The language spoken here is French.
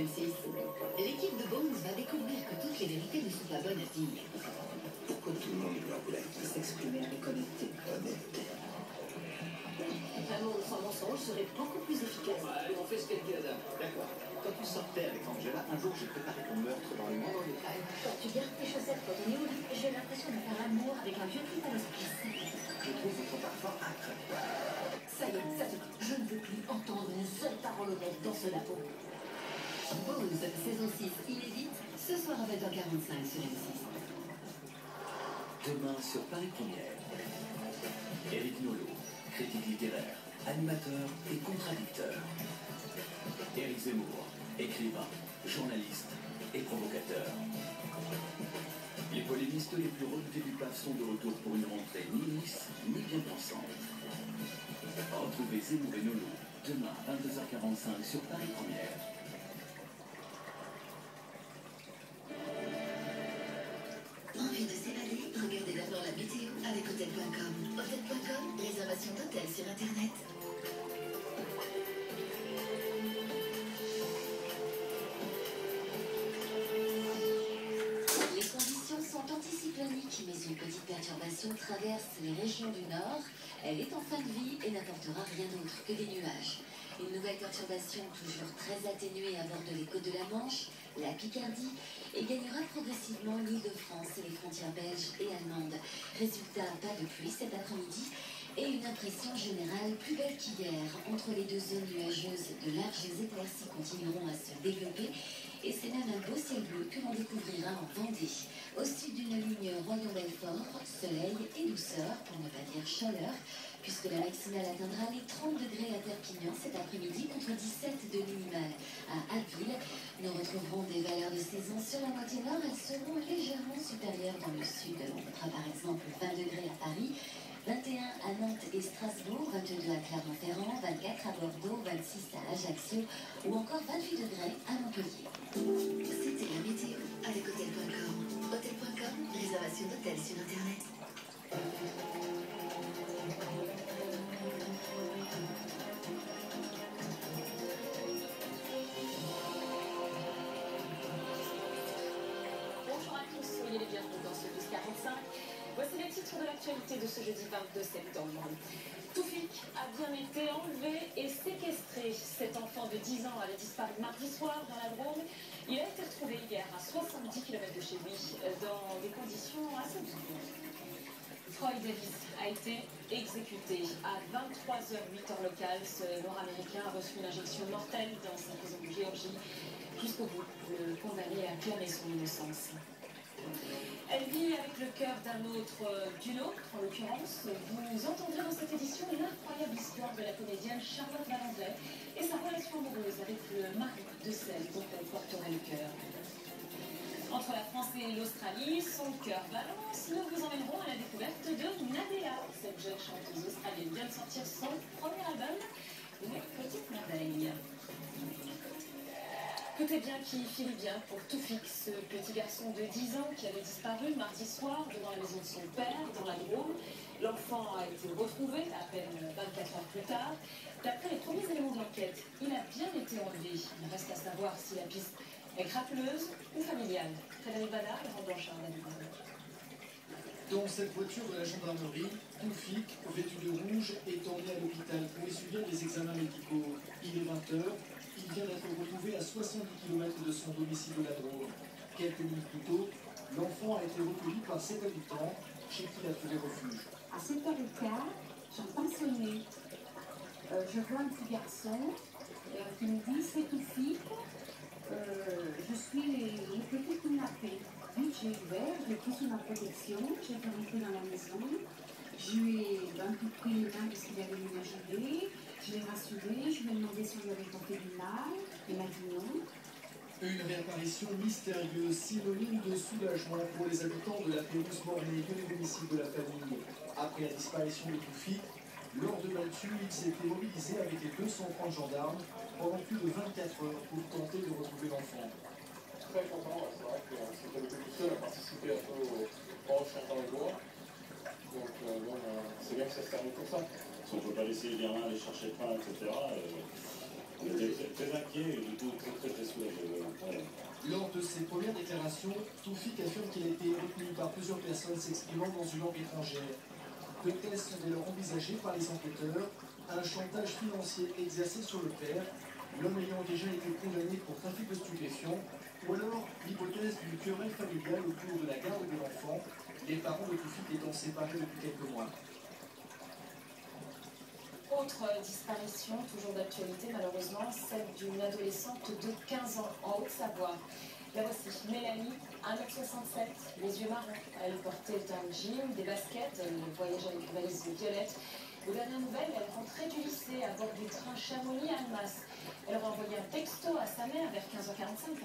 M6. L'équipe de Bones va découvrir que toutes les vérités ne sont pas bonnes à dire. Pourquoi tout le monde doit vouloir s'exprimer avec honnêteté? Un monde sans mensonge serait beaucoup plus efficace. Ouais, on fait ce qu'elle dit, Adam. D'accord. Quand tu sortais avec Angela, un jour j'ai préparé ton meurtre dans le moindre détail. Quand tu gardes tes chaussettes quand on est au lit, j'ai l'impression de faire l'amour avec un vieux type à l'hospice. Je trouve votre parfum incroyable. Ça y est, ça suffit. Je ne veux plus entendre une seule parole honnête dans ce labo. Bones, saison 6, inédite, ce soir à 20h45 sur M6. Demain sur Paris Première. Éric Nolot, critique littéraire, animateur et contradicteur. Éric Zemmour, écrivain, journaliste et provocateur. Les polémistes les plus redoutés du PAF sont de retour pour une rentrée ni lisse ni bien pensante. Retrouvez Zemmour et Nolot demain à 22h45 sur Paris Première. Envie de s'évader? Regardez d'abord la météo avec Hôtel.com. Hôtel.com, réservation d'hôtel sur Internet. Les conditions sont anticycloniques, mais une petite perturbation traverse les régions du nord. Elle est en fin de vie et n'apportera rien d'autre que des nuages. Une nouvelle perturbation toujours très atténuée aborde les côtes de la Manche, la Picardie, et gagnera progressivement l'Île-de-France et les frontières belges et allemandes. Résultat, pas de pluie cet après-midi et une impression générale plus belle qu'hier. Entre les deux zones nuageuses, de larges éclaircies continueront à se développer et c'est même un beau ciel bleu que l'on découvrira en Vendée. Au sud d'une ligne Royan-Belfort, soleil et douceur, pour ne pas dire chaleur, puisque la maximale atteindra les 30 degrés à Perpignan cet après-midi contre 17 de minimale à Abbeville. Nous retrouverons des valeurs de saison sur la moitié nord. Elles seront légèrement supérieures dans le sud. On notera par exemple 20 degrés à Paris, 21 à Nantes et Strasbourg, 22 à Clermont-Ferrand, 24 à Bordeaux, 26 à Ajaccio ou encore 28 degrés à Montpellier. C'était la météo avec Hôtel.com. Hôtel.com, réservation d'hôtel sur Internet. Bonjour à tous, soyez les bienvenus dans ce 1245. Voici les titres de l'actualité de ce jeudi 22 septembre. Toufik a bien été enlevé et séquestré. Cet enfant de 10 ans avait disparu mardi soir dans la Drôme. Il a été retrouvé hier à 70 km de chez lui dans des conditions assez obscures. Troy Davis a été exécuté à 23h08 heure locale. Ce Nord-Américain a reçu une injection mortelle dans sa prison de Géorgie. Jusqu'au bout, le condamné a clamé son innocence. Elle vit avec le cœur d'une autre, en l'occurrence. Vous entendrez dans cette édition l'incroyable histoire de la comédienne Charlotte Valandret et sa relation amoureuse avec le mari de celle dont elle porterait le cœur. Entre la France et l'Australie, son cœur balance. Nous vous emmènerons à la découverte de Nadella. Cette jeune chanteuse australienne vient de sortir son premier album, Une petite merveille. Tout est bien qui finit bien pour Toufik, ce petit garçon de 10 ans qui avait disparu mardi soir devant la maison de son père, dans la Drôme. L'enfant a été retrouvé à peine 24 heures plus tard. D'après les premiers éléments de l'enquête, il a bien été enlevé. Il reste à savoir si la piste est crapuleuse ou familiale. Frédéric Badard, Laurent Blanchard, la Dubaï. Dans cette voiture de la gendarmerie, Toufik, vêtu de rouge, est emmené à l'hôpital pour y subir des examens médicaux. Il est 20h. Il vient d'être retrouvé à 70 km de son domicile de la Drôme. Quelques minutes plus tôt, l'enfant a été recueilli par 7 habitants chez qui il a trouvé refuge. À 7h15, j'entends sonner. Je vois un petit garçon qui me dit c'est Toufik, je suis le petit qui m'a fait. Vite j'ai ouvert, je l'ai pris sous ma protection, j'ai fait rentrer dans la maison. Je lui ai un peu pris le bain parce qu'il avait imaginé. Je l'ai rassuré, je lui ai demandé si on lui avait porté du mal. Il m'a dit non. Une réapparition mystérieuse, synonyme de soulagement pour les habitants de la Pérouse bornée, le domicile de la famille. Après la disparition de Toufik, lors de Mathieu, il s'était mobilisé avec les 230 gendarmes pendant plus de 24 heures pour tenter de retrouver l'enfant. Très content, c'est vrai que c'était tout seul à participer un peu aux recherches dans les bois. Donc c'est bien que ça se termine comme ça. Si on ne peut pas laisser les gamins aller chercher le pain, etc., On était très inquiets et du coup très soulagés. Voilà. Lors de ses premières déclarations, Toufik affirme qu'il a été retenu par plusieurs personnes s'exprimant dans une langue étrangère. Deux tests sont dès lors envisagés par les enquêteurs. Un chantage financier exercé sur le père, l'homme ayant déjà été condamné pour trafic de stupéfiants, ou alors l'hypothèse d'une querelle familiale autour de la garde de l'enfant, les parents de Toufik étant séparés depuis quelques mois. Autre disparition, toujours d'actualité malheureusement, celle d'une adolescente de 15 ans en Haute-Savoie. La voici, Mélanie, 1m67, les yeux marrons. Elle portait un jean, des baskets, elle voyageait avec une valise violette. Aux dernières nouvelles, elle rentrait du lycée à bord du train Chamonix-Annemasse. Elle aurait envoyé un texto à sa mère vers 15h45 pour